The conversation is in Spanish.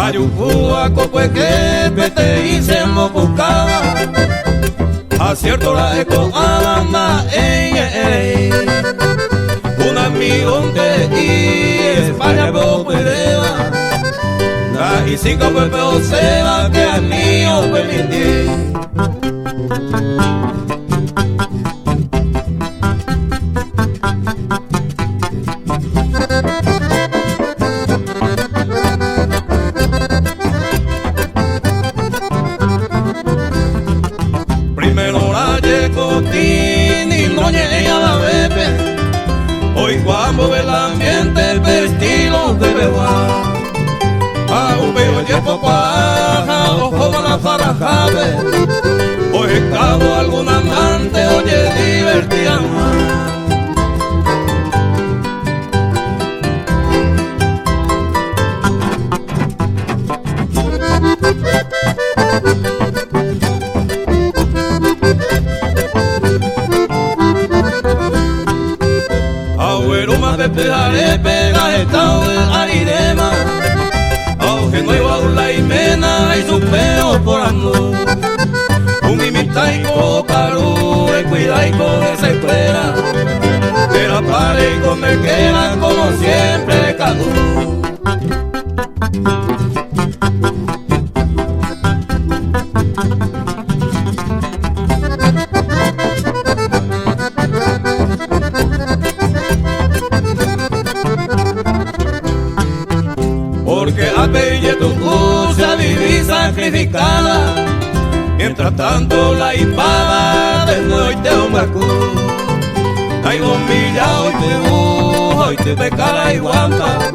Ayucúa, pues que te hice buscaba. Acierto la eco alama, un amigo de España puede la y cinco pues se va que a mí os permití. Primero la llego y no llegué a la bebé. Hoy cuando ve el ambiente vestido de beba. A un bello tiempo paja, ojo van a farajabe. Hoy escabo algún amante, oye divertida más. Pegaré, pega estado en aridema. Aunque no iba a la imena y su peo por amor. Un imitaico caru, cuidaico que se espera. Que la pare y comer queda como siempre cadu. Porque a Belle tu cosa viví sacrificada. Mientras tanto la hipada de noche un barco. Hay bombilla, hoy te bujo, hoy te pecara y guanta.